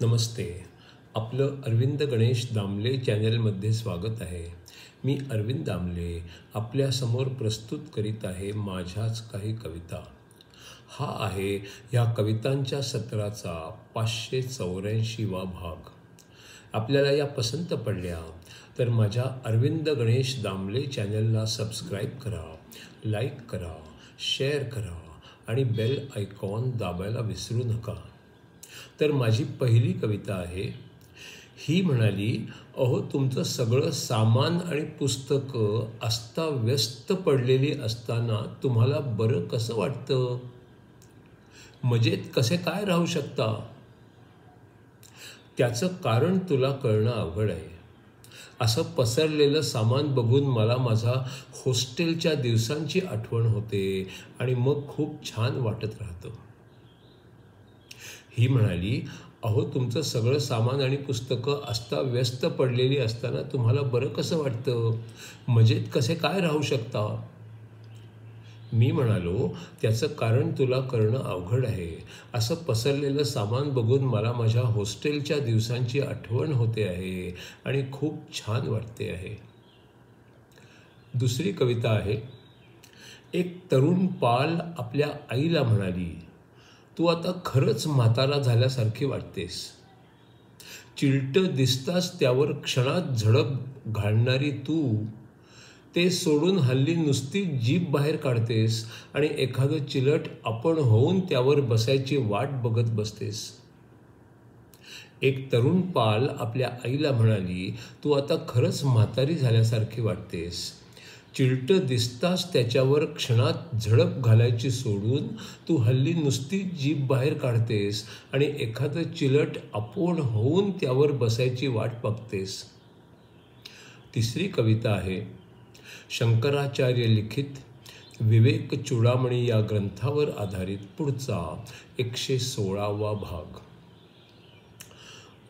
नमस्ते. आपलं अरविंद गणेश दामले चॅनलमध्ये स्वागत आहे. मी अरविंद दामले आपल्यासमोर प्रस्तुत करीत आहे माझ्याच काही कविता. हा आहे ह्या कवितांच्या सत्राचा 584वा भाग. आपल्याला या पसंत पडल्या तर माझ्या अरविंद गणेश दामले चॅनलला सबस्क्राईब करा, लाईक करा, शेअर करा आणि बेल आयकॉन दाबायला विसरू नका. तर माझी पहिली कविता आहे. ही म्हणाली, अहो तुमचं सगळं सामान आणि पुस्तकं अस्ताव्यस्त पडलेली असताना तुम्हाला बरं कसं वाटतं? मजेत कसे काय राहू शकता? त्याचं कारण तुला कळणं अवघड आहे. असं पसरलेलं सामान बघून मला माझा हॉस्टेलच्या दिवसांची आठवण होते आणि मग खूप छान वाटत राहतं. ही म्हणाली, अहो तुमचं सगळं सामान आणि पुस्तकं अस्ताव्यस्त पडलेली असताना तुम्हाला बरं कसं वाटतं? मजेत कसे काय राहू शकता? मी म्हणालो, त्याचं कारण तुला कळणं अवघड आहे. असं पसरलेलं सामान बघून मला माझ्या हॉस्टेलच्या दिवसांची आठवण होते आहे आणि खूप छान वाटते आहे. दुसरी कविता आहे. एक तरुण पाल आपल्या आईला म्हणाली, तू आता खरंच म्हातारा झाल्यासारखी वाटतेस. चिलटं दिसताच त्यावर क्षणात झडप घालणारी तू ते सोडून हल्ली नुसती जीभ बाहेर काढतेस आणि एखादं चिलट आपण होऊन त्यावर बसायची वाट बघत बसतेस. एक तरुण पाल आपल्या आईला म्हणाली, तू आता खरंच म्हातारी झाल्यासारखी वाटतेस. चिलटं दिसताच त्याच्यावर क्षणात झडप घालायची सोडून तू हल्ली नुसती जीभ बाहेर काढतेस आणि एखादं चिलट आपण होऊन त्यावर बसायची वाट बघतेस. तिसरी कविता आहे. शंकराचार्य लिखित विवेक चूडामणी या ग्रंथावर आधारित पुढचा 116वा भाग.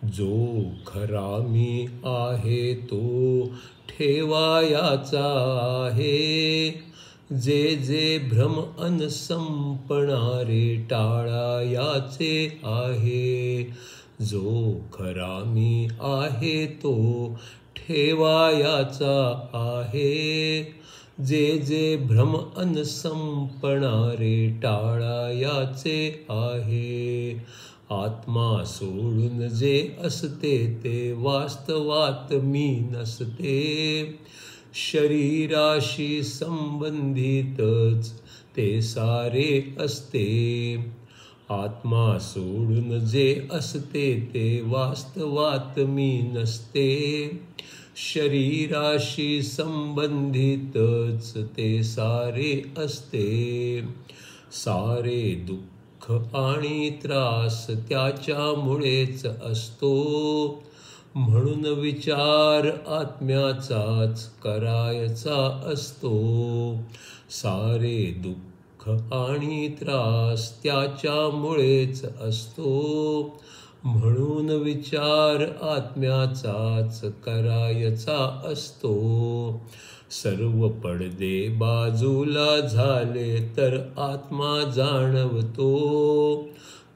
जो खरा मी आहे तो ठेवायाचा आहे, जे जे भ्रम अन संपणारे टाळायाचे आहे. जो खरा मी आहे तो ठेवायाचा आहे, जे जे भ्रम अन संपणारे टाळायाचे आहे. आत्मा सोडून जे असते ते वास्तवात मी नसते, शरीराशी संबंधितच ते सारे असते. आत्मा सोडून जे असते ते वास्तवात मी नसते, शरीराशी संबंधितच ते सारे असते. सारे दुःख आणि त्रास त्याच्यामुळेच असतो, म्हणून विचार आत्म्याचाच करायचा असतो. सारे दुःख आणि त्रास त्याच्यामुळेच असतो, म्हणून विचार आत्म्याचाच करायचा असतो. सर्व पडदे बाजूला झाले तर आत्मा जाणवतो,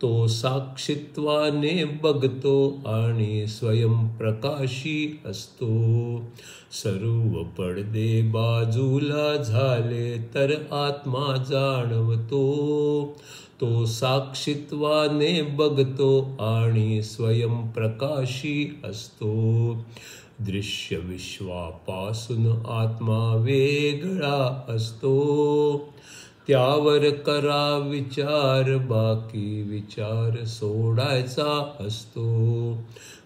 तो साक्षीत्वाने बघतो आणि स्वयंप्रकाशी असतो. सर्व पडदे बाजूला झाले तर आत्मा जाणवतो, तो साक्षीत्वाने बघतो आणि स्वयंप्रकाशी असतो. दृश्य विश्वापासून आत्मा वेगळा असतो, त्यावर करा विचार, बाकी विचार सोडायचा असतो.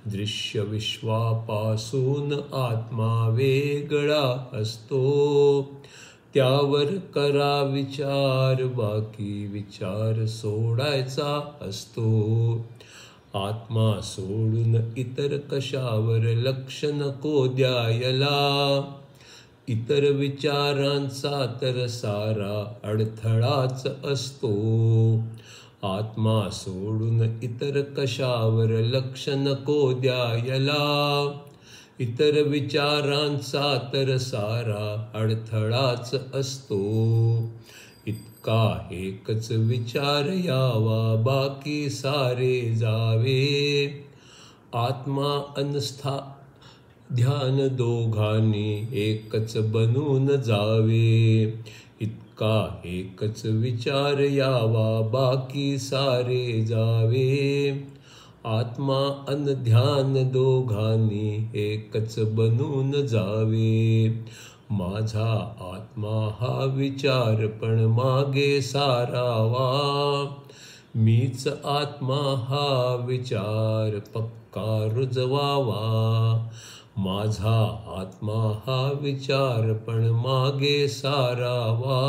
दृश्य विश्वापासून आत्मा वेगळा असतो, त्यावर करा विचार, बाकी विचार सोडायचा असतो. आत्मा सोडून इतर कशावर लक्ष नको द्यायला, इतर विचारांचा तर सारा अडथळाच असतो. आत्मा सोडून इतर कशावर लक्ष नको द्यायला, इतर विचारांचा तर सारा अडथळाच असतो. इतका एकच विचार यावा, बाकी सारे जावे, आत्मा अनस्था ध्यान दोघांनी एकच बनून जावे. इतका एकच विचार यावा बाकी सारे जावे. आत्मा अन ध्यान दोघांनी एकच बनून जावे. माझा आत्मा हा विचार पण मागे सारावा. मीच आत्मा हा विचार पक्का रुजवावा. माझा आत्मा हा विचार पण मागे सारावा.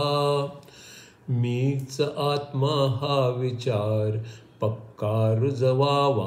मीच आत्मा हा विचार पक्का रुजवावा.